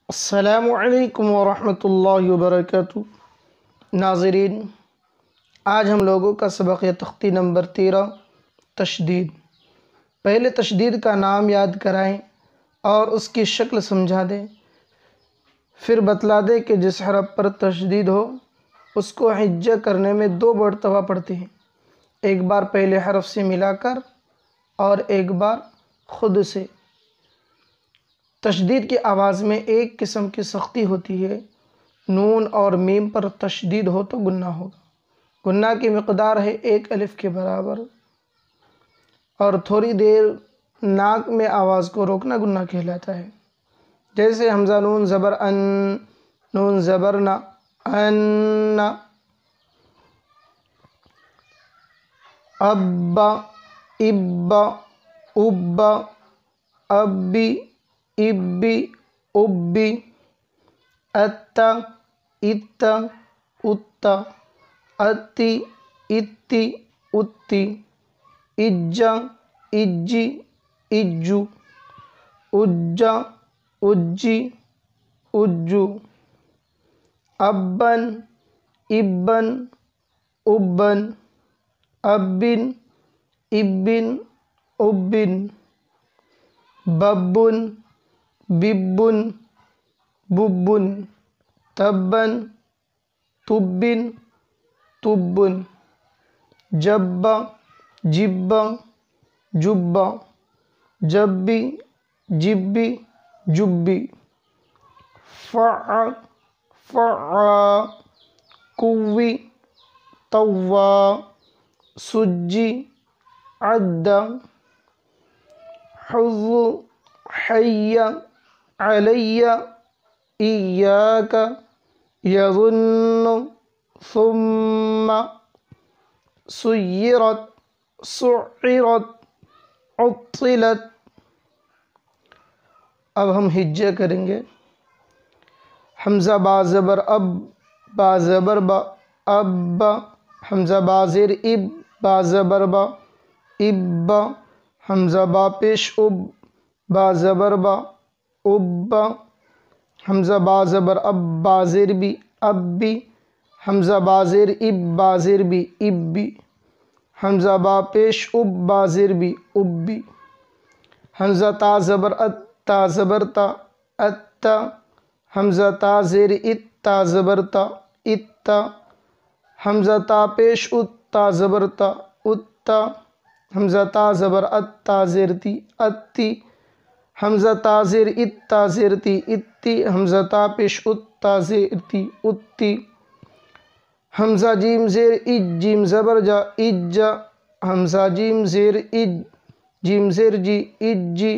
السلام علیکم ورحمۃ اللہ وبرکاتہ۔ ناظرین، آج ہم لوگوں کا سبق ہے تختی نمبر 13 تشدید۔ پہلے تشدید کا نام یاد کرائیں اور اس کی شکل سمجھا دیں، پھر بتلا دیں کہ جس حرف پر تشدید ہو اس کو ہجہ کرنے میں 2 مرتبہ پڑھتے ہیں، ایک بار پہلے حرف سے ملا کر اور ایک بار خود سے۔ تشدید کی آواز میں ایک قسم کی سختی ہوتی ہے، نون اور میم پر تشدید ہو تو گنہ ہوگا۔ گنہ کی مقدار ہے 1 الف کے برابر، اور تھوڑی دیر ناک میں آواز کو روکنا گنہ کہلاتا ہے، جیسے حمزہ نون زبر ان، نون زبر نا، ان، ابا، ابا، ابا، ابی، ابی، ابی، اتا، اتا، اتا، اتی، اتی، اتی، اجا، اجی، اجو، اجا، اجی، اجو، ابن، ابن، ابن، ابن، ابن، ابن، ببن، ببن، ببن، تبن، تبن، تبن، جب، جب، جب، جبی، جبی، جبی، فع، فع، کوی، طوا، سجی، عد، حظ، حی، علی، ایاک، یظن، ثم، سیرت، سعرت، عطلت۔ اب ہم ہجہ کریں گے۔ حمزہ با زبر اب، با زبر با، اب، حمزہ با زیر اب، با زبر با، اب، حمزہ با پیش اب، با زبر با، اب، حمزہ با زبر اب، با زیر بی، اب بی، حمزہ با زیر اب، با زیر بی، اب بی، حمزہ با پیش اب، با زیر بی، اب بی، حمزہ تا زبر ات، تا زبر تا، اتا، حمزہ تا زیر ات، تا زبر تا، اتا، حمزہ تا پیش ات، تا زبر تا، اتا، حمزہ تا زبر ات، تا زیر تی، اتی، حمزہ تا زیر ات، تا زیر تی، اتی، حمزہ تا پیش ات، تا زیر تی، اتی، حمزہ جیم زیر اج، جیم زبر جا، اجا، حمزہ جیم زیر اج، جیم زیر جی، اجی،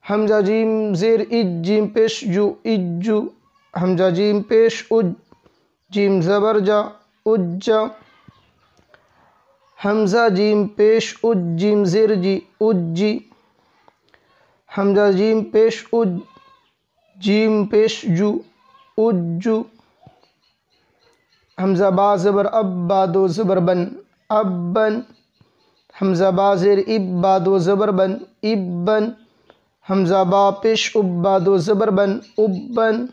حمزہ جیم زیر اج، جیم پیش جو، اجو، حمزہ جیم پیش اج، جیم زبر جا، اجا، حمزہ جیم پیش اج، جیم زیر جی، اجی، حمزہ جیم پیش اج، جیم پیش جو، اجو، حمزہ با زبر اب، با دو زبر بن، ابن، حمزہ با زیر اب، با دو زبر بن، ابن، حمزہ با پیش اب، با دو زبر بن، ابن،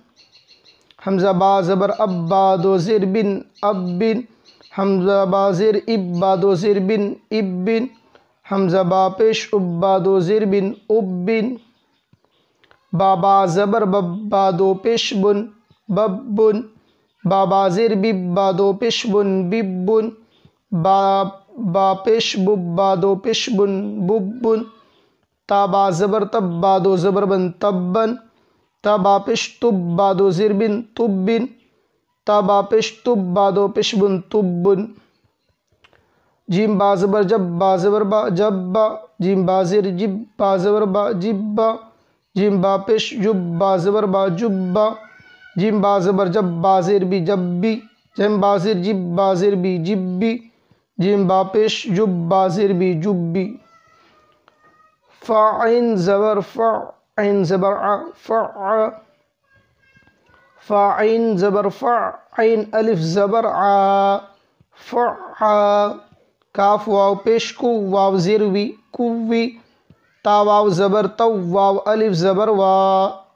حمزہ با زبر اب، با دو زیر بن، ابن، حمزہ با زیر اب، با دو زیر بن، ابن، حمزہ با پیش اب، با دو زیر بن، ابن، با زبر بب، با دو پیش بن، ببن، با زیر بب، با دو پیش بن، ببن، با پیش بب، با دو پیش بن، ببن، تا با زبر تب، با دو زبر بن، تبن، تا با پیش تب، با دو زیر بن، تبن، تا با پیش تب، با دو پیش بن، تبن، جیم با زبر جب، با زبر با، جبا، جیم با زیر جب، با زبر با، جبا، جیم با پیش جب، با زبر با، جبا، جیم با زبر جب، با زیر بی، جبی، جیم با زیر جب، با زیر بی، جبی، جیم با پیش جب، با زیر بی، جبی، فا عین زبر فا، عین زبر ع، فع، فا عین زبر فا، عین الف زبر ع، فع، کاف واو پیش کو، واو زیر وی، کوی، تا واو زبر تو، واو الف زبر وا،